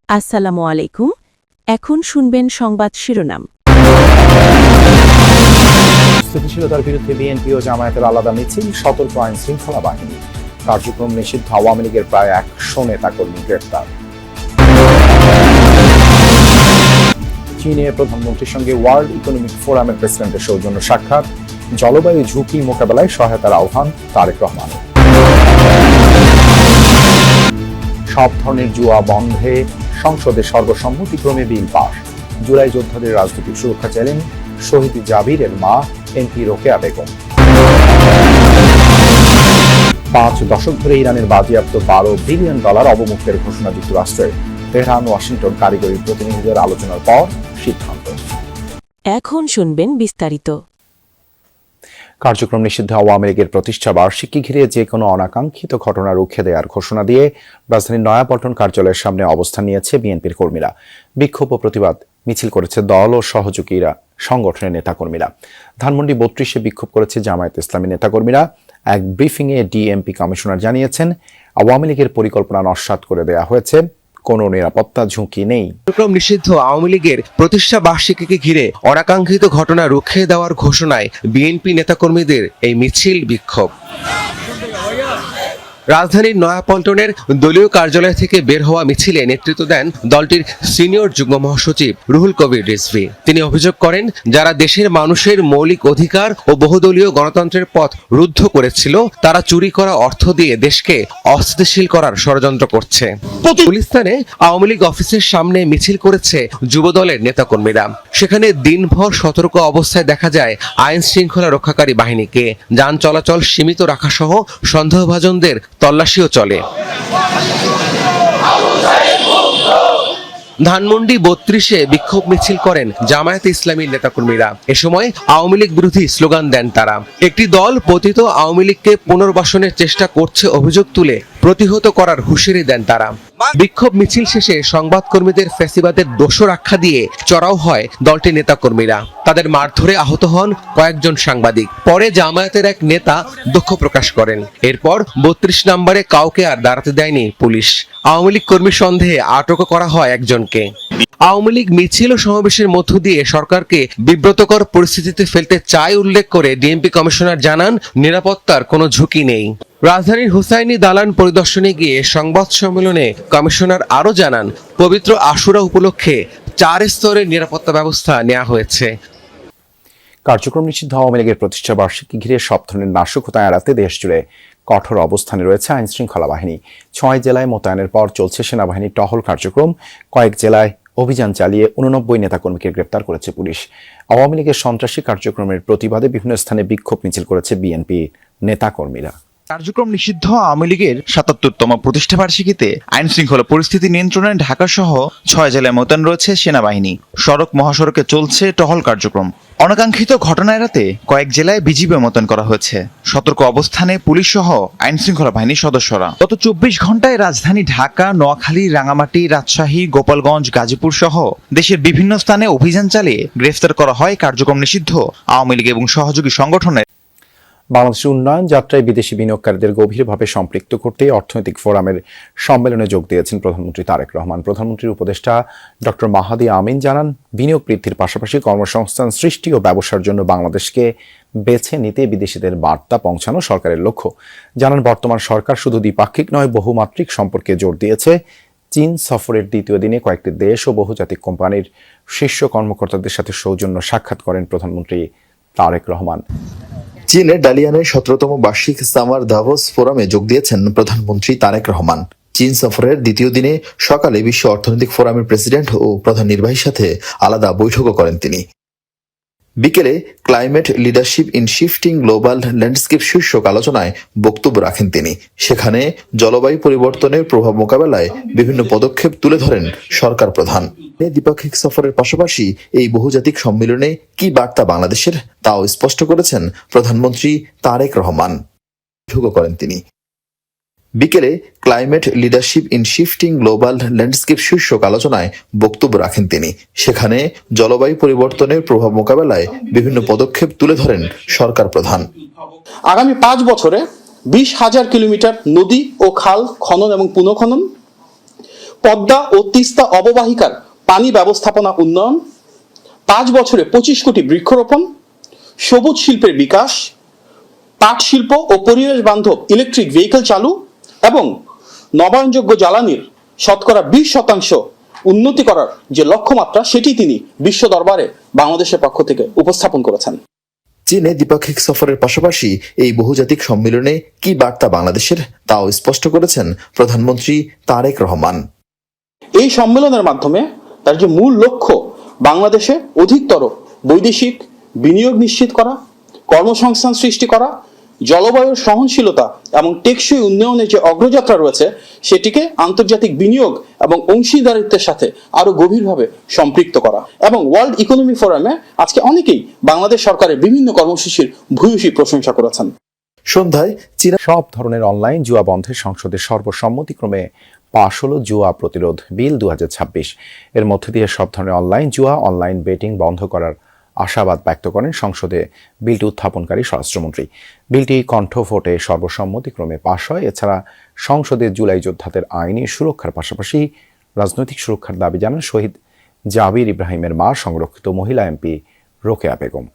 আসসালামু আলাইকুম। এখন শুনবেন সংবাদ শিরোনাম। স্থিতিশীলতার বিরুদ্ধে বিএনপি ও জামায়াতের আলাদা মিছিল, সতর্ক আইন শৃঙ্খলা বাহিনী। কার্যক্রম নিষিদ্ধ আওয়ামী লীগের প্রায় 100 নেতাকর্মী গ্রেপ্তার। চীনে প্রধানমন্ত্রীর সঙ্গে ওয়ার্ল্ড ইকোনমিক ফোরামের প্রেসিডেন্টের সৌজন্য সাক্ষাৎ, জলবায়ু ঝুঁকি মোকাবেলায় সহায়তার আহ্বান তারেক রহমানের। সব ধরনের জুয়া বন্ধে সংসদে সর্বসম্মতিক্রমে বিল পাস। জুলাই যোদ্ধাদের রাজনৈতিক সুরক্ষা চাইলেন শহীদ জাবিরের মা এমপি রোকেয়া বেগম। 5 দশক ধরে ইরানের বাজেয়াপ্ত $12 বিলিয়ন অবমুক্তের ঘোষণা যুক্তরাষ্ট্রের। তেহরান ওয়াশিংটন কারিগরি প্রতিনিধিদের আলোচনার পর সিদ্ধান্ত। এখন শুনবেন বিস্তারিত। কার্যক্রম নিষিদ্ধ আওয়ামী লীগের প্রতিষ্ঠা বার্ষিকী ঘিরে যে কোনো অনাকাঙ্ক্ষিত ঘটনা রুখে দেওয়ার ঘোষণা দিয়ে রাজধানীর নয়াপল্টন কার্যালয়ের সামনে অবস্থান নিয়েছে বিএনপির কর্মীরা। বিক্ষোভ ও প্রতিবাদ মিছিল করেছে দল ও সহযোগীরা, সংগঠনের নেতাকর্মীরা। ধানমন্ডি 32-এ বিক্ষোভ করেছে জামায়াত ইসলামী নেতাকর্মীরা। এক ব্রিফিংয়ে ডিএমপি কমিশনার জানিয়েছেন, আওয়ামী লীগের পরিকল্পনা নস্যাৎ করে দেওয়া হয়েছে, কোনো নিরাপত্তা ঝুঁকি নেই। কার্যক্রম নিষিদ্ধ আওয়ামী লীগের প্রতিষ্ঠা বার্ষিকীকে ঘিরে অনাকাঙ্ক্ষিত ঘটনা রুখে দেওয়ার ঘোষণায় বিএনপি নেতাকর্মীদের এই মিছিল বিক্ষোভ। রাজধানীর নয়াপল্টনের দলীয় কার্যালয় থেকে বের হওয়া মিছিলে নেতৃত্ব দেন দলটির সিনিয়র যুগ্ম মহাসচিব রুহুল কবির রিজভী। তিনি অভিযোগ করেন, যারা দেশের মানুষের মৌলিক অধিকার ও বহুদলীয় গণতন্ত্রের পথ রুদ্ধ করেছিল, তারা চুরি করা অর্থ দিয়ে দেশকে অস্থিতিশীল করার ষড়যন্ত্র করছে। গুলিস্তানে আওয়ামী লীগ অফিসের সামনে মিছিল করেছে যুবদলের নেতাকর্মীরা। সেখানে দিনভর সতর্ক অবস্থায় দেখা যায় আইন শৃঙ্খলা রক্ষাকারী বাহিনীকে। যান চলাচল সীমিত রাখা সহ সন্দেহভাজনদের তল্লাশিও চলে। ধানমন্ডি 32-এ বিক্ষোভ মিছিল করেন জামায়াতে ইসলামীর নেতাকর্মীরা। এ সময় আওয়ামী লীগ বিরোধী স্লোগান দেন তারা। একটি দল পতিত আওয়ামী লীগকে পুনর্বাসনের চেষ্টা করছে অভিযোগ তুলে প্রতিহত করার হুঁশিয়ারি দেন তারা। বিক্ষোভ মিছিল শেষে সংবাদকর্মীদের ফ্যাসিবাদের দোষর আখ্যা দিয়ে চড়াও হয় দলটির নেতাকর্মীরা। তাদের মারধরে আহত হন কয়েকজন সাংবাদিক। পরে জামায়াতের এক নেতা দুঃখ প্রকাশ করেন। এরপর 32 নম্বরে কাউকে আর দাঁড়াতে দেয়নি পুলিশ। আওয়ামী লীগ কর্মী সন্দেহে আটকও করা হয় একজনকে। আওয়ামী লীগ মিছিল ও সমাবেশের মধ্য দিয়ে সরকারকে বিব্রতকর পরিস্থিতিতে ফেলতে চায় উল্লেখ করে ডিএমপি কমিশনার জানান, নিরাপত্তার কোনো ঝুঁকি নেই। রাজধানীর হুসাইনি দালান পরিদর্শনে গিয়ে সংবাদ সম্মেলনে কমিশনার আরও জানান, পবিত্র আশুরা উপলক্ষে 4 স্তরের নিরাপত্তা ব্যবস্থা নেওয়া হয়েছে। কার্যক্রম নিষিদ্ধ আওয়ামী লীগের প্রতিষ্ঠা বার্ষিকী ঘিরে সব ধরনের নাশকতা এড়াতে দেশজুড়ে কঠোর অবস্থানে রয়েছে আইন শৃঙ্খলা বাহিনী। 6 জেলায় মোতায়েনের পর চলছে সেনাবাহিনীর টহল কার্যক্রম। কয়েক জেলায় অভিযান চালিয়ে 89 নেতাকর্মীকে গ্রেপ্তার করেছে পুলিশ। আওয়ামী লীগের সন্ত্রাসী কার্যক্রমের প্রতিবাদে বিভিন্ন স্থানে বিক্ষোভ মিছিল করেছে বিএনপি নেতাকর্মীরা। কার্যক্রম নিষিদ্ধ আওয়ামী লীগের 77তম প্রতিষ্ঠা বার্ষিকীতে আইন শৃঙ্খলা পরিস্থিতি নিয়ন্ত্রণে ঢাকা সহ 6 জেলায় মোতায়েন রয়েছে সেনাবাহিনী। সড়ক মহাসড়কে চলছে টহল কার্যক্রম। অনাকাঙ্ক্ষিত ঘটনা এড়াতে কয়েক জেলায় বিজিবি মোতায়েন করা হয়েছে। সতর্ক অবস্থানে পুলিশ সহ আইন শৃঙ্খলা বাহিনীর সদস্যরা। গত 24 ঘন্টায় রাজধানী ঢাকা, নোয়াখালী, রাঙামাটি, রাজশাহী, গোপালগঞ্জ, গাজীপুর সহ দেশের বিভিন্ন স্থানে অভিযান চালিয়ে গ্রেফতার করা হয় কার্যক্রম নিষিদ্ধ আওয়ামী লীগ এবং সহযোগী সংগঠনের। বাংলাদেশের উন্নয়ন যাত্রায় বিদেশি বিনিয়োগকারীদের গভীরভাবে সম্পৃক্ত করতে অর্থনৈতিক ফোরামের সম্মেলনে যোগ দিয়েছেন প্রধানমন্ত্রী তারেক রহমান। প্রধানমন্ত্রীর উপদেষ্টা ডক্টর মাহাদি আমিন জানান, বিনিয়োগ বৃদ্ধির পাশাপাশি কর্মসংস্থান সৃষ্টি ও ব্যবসার জন্য বাংলাদেশকে বেছে নিতে বিদেশিদের বার্তা পৌঁছানো সরকারের লক্ষ্য। জানান, বর্তমান সরকার শুধু দ্বিপাক্ষিক নয়, বহুমাত্রিক সম্পর্কে জোর দিয়েছে। চীন সফরের দ্বিতীয় দিনে কয়েকটি দেশ ও বহুজাতিক কোম্পানির শীর্ষ কর্মকর্তাদের সাথে সৌজন্য সাক্ষাৎ করেন প্রধানমন্ত্রী তারেক রহমান। চীনের ডালিয়ানের 17তম বার্ষিক সামার দাভোস ফোরামে যোগ দিয়েছেন প্রধানমন্ত্রী তারেক রহমান। চীন সফরের দ্বিতীয় দিনে সকালে বিশ্ব অর্থনৈতিক ফোরামের প্রেসিডেন্ট ও প্রধান নির্বাহীর সাথে আলাদা বৈঠকও করেন তিনি। বিকেলে climate leadership in shifting global landscape শীর্ষক আলোচনায় বক্তব্য রাখেন তিনি। সেখানে জলবায়ু পরিবর্তনের প্রভাব মোকাবেলায় বিভিন্ন পদক্ষেপ তুলে ধরেন সরকার প্রধান। দ্বিপাক্ষিক সফরের পাশাপাশি এই বহুজাতিক সম্মেলনে কি বার্তা বাংলাদেশের, তাও স্পষ্ট করেছেন প্রধানমন্ত্রী তারেক রহমান। বৈঠকও করেন তিনি। বিকেলে climate leadership in shifting global landscape শীর্ষক আলোচনায় বক্তব্য রাখেন তিনি। সেখানে জলবায়ু পরিবর্তনের প্রভাব মোকাবেলায় বিভিন্ন পদক্ষেপ তুলে ধরেন সরকার প্রধান। আগামী 5 বছরে 20,000 কিলোমিটার নদী ও খাল খনন এবং পুনঃখনন, পদ্মা ও তিস্তা অববাহিকার পানি ব্যবস্থাপনা উন্নয়ন, 5 বছরে 25 কোটি বৃক্ষরোপণ, সবুজ শিল্পের বিকাশ, পাট শিল্প ও পরিবেশ বান্ধব ইলেকট্রিক ভেহিকেল চালু এবং নবায়নযোগ্য জ্বালানির শতকরা 20% উন্নতি করার যে লক্ষ্যমাত্রা সেটি তিনি বিশ্ব দরবারে বাংলাদেশের পক্ষ থেকে উপস্থাপন করেছেন। চীনে দ্বিপাক্ষিক সফরের পাশাপাশি এই বহুজাতিক সম্মেলনে কি বার্তা বাংলাদেশের তাও স্পষ্ট করেছেন প্রধানমন্ত্রী তারেক রহমান। এই সম্মেলনের মাধ্যমে তার যে মূল লক্ষ্য বাংলাদেশে অধিকতর বৈদেশিক বিনিয়োগ নিশ্চিত করা, কর্মসংস্থান সৃষ্টি করা, জলবায়ুর সহনশীলতা এবং টেকসই উন্নয়নের যে অগ্রযাত্রা রয়েছে সেটিকে আন্তর্জাতিক বিনিয়োগ এবং অংশীদারিত্বের সাথে আরো গভীরভাবে সম্পৃক্ত করা এবং ওয়ার্ল্ড ইকোনমি ফোরামে আজকে অনেকেই বাংলাদেশ সরকারের বিভিন্ন কর্মসূচির ভূয়সী প্রশংসা করেছেন। সন্ধ্যায় চীনা সব ধরনের অনলাইন জুয়া বন্ধে সংসদে সর্বসম্মতিক্রমে পাশ হলো জুয়া প্রতিরোধ বিল 2026। এর মধ্যে দিয়ে সব ধরনের অনলাইন জুয়া, অনলাইন বেটিং বন্ধ করার আশাবাদ ব্যক্ত করেন সংসদে বিলটি উত্থাপনকারী স্বরাষ্ট্রমন্ত্রী। বিলটি কণ্ঠভোটে সর্বসম্মতিক্রমে পাশ হয়। এছাড়া সংসদে জুলাই যোদ্ধাদের আইনি সুরক্ষার পাশাপাশি রাজনৈতিক সুরক্ষার দাবি জানান শহীদ জাবির ইব্রাহিমের মা, সংরক্ষিত মহিলা এমপি রোকেয়া বেগম।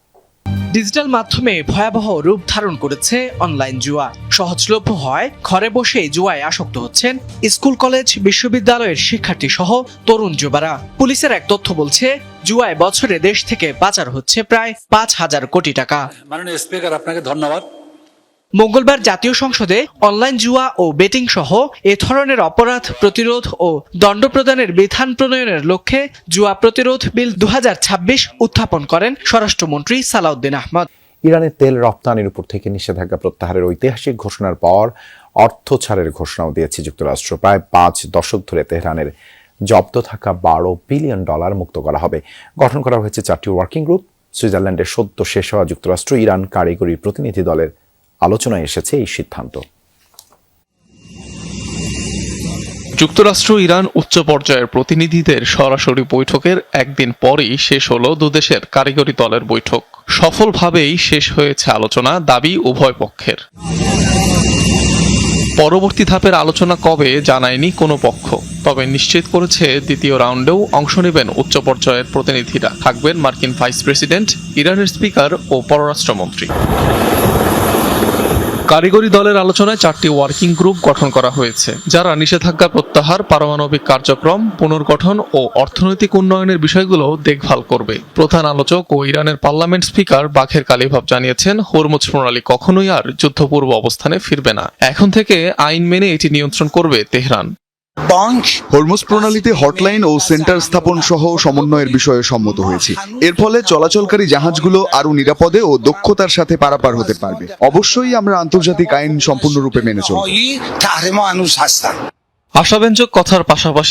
ডিজিটাল মাধ্যমে ভয়াবহ রূপ ধারণ করেছে অনলাইন জুয়া। সহজলভ্য হয় ঘরে বসে জুয়ায় আসক্ত হচ্ছেন স্কুল, কলেজ, বিশ্ববিদ্যালয়ের শিক্ষার্থী সহ তরুণ যুবারা। পুলিশের এক তথ্য বলছে জুয়ায় বছরে দেশ থেকে পাচার হচ্ছে প্রায় 5,000 কোটি টাকা। মাননীয় স্পিকার, আপনাকে ধন্যবাদ। মঙ্গলবার জাতীয় সংসদে অনলাইন জুয়া ও বেটিং সহ এ ধরনের অপরাধ প্রতিরোধ ও দণ্ড প্রদানের বিধান প্রণয়নের লক্ষ্যে জুয়া প্রতিরোধ বিল 2026 উত্থাপন করেন স্বরাষ্ট্রমন্ত্রী সালাউদ্দিন আহমদ। ইরানের তেল রপ্তানির উপর থেকে নিষেধাজ্ঞা প্রত্যাহারের ঐতিহাসিক ঘোষণার পর অর্থ ছাড়ের ঘোষণাও দিয়েছে যুক্তরাষ্ট্র। প্রায় 5 দশক ধরে তেহরানের জব্দ থাকা $12 বিলিয়ন মুক্ত করা হবে। গঠন করা হয়েছে 4টি ওয়ার্কিং গ্রুপ। সুইজারল্যান্ডের সদ্য শেষ হওয়া যুক্তরাষ্ট্র ইরান কারিগরি প্রতিনিধি দলের আলোচনায় এসেছে এই সিদ্ধান্ত। যুক্তরাষ্ট্র ইরান উচ্চ পর্যায়ের প্রতিনিধিদের সরাসরি বৈঠকের একদিন পরেই শেষ হলো দুদেশের কারিগরি দলের বৈঠক। সফলভাবেই শেষ হয়েছে আলোচনা, দাবি উভয় পক্ষের। পরবর্তী ধাপের আলোচনা কবে জানায়নি কোনো পক্ষ, তবে নিশ্চিত করেছে দ্বিতীয় রাউন্ডেও অংশ নেবেন উচ্চ পর্যায়ের প্রতিনিধিরা। থাকবেন মার্কিন ভাইস প্রেসিডেন্ট, ইরানের স্পিকার ও পররাষ্ট্রমন্ত্রী। কারিগরি দলের আলোচনায় 4টি ওয়ার্কিং গ্রুপ গঠন করা হয়েছে, যারা নিষেধাজ্ঞা প্রত্যাহার, পারমাণবিক কার্যক্রম পুনর্গঠন ও অর্থনৈতিক উন্নয়নের বিষয়গুলো দেখভাল করবে। প্রধান আলোচক ও ইরানের পার্লামেন্ট স্পিকার বাখের কালিভাভ জানিয়েছেন, হরমুজ প্রণালী কখনোই আর যুদ্ধপূর্ব অবস্থানে ফিরবে না। এখন থেকে আইন মেনে এটি নিয়ন্ত্রণ করবে তেহরান। হরমুজ প্রণালীতে হটলাইন ও সেন্টার স্থাপন সহ সমন্বয়ের বিষয়ে সম্মত হয়েছে। এর ফলে চলাচলকারী জাহাজগুলো আরো নিরাপদে ও দক্ষতার সাথে পারাপার হতে পারবে। অবশ্যই আমরা আন্তর্জাতিক আইন সম্পূর্ণরূপে মেনে চলব। আশাব্যঞ্জক কথার পাশাপাশি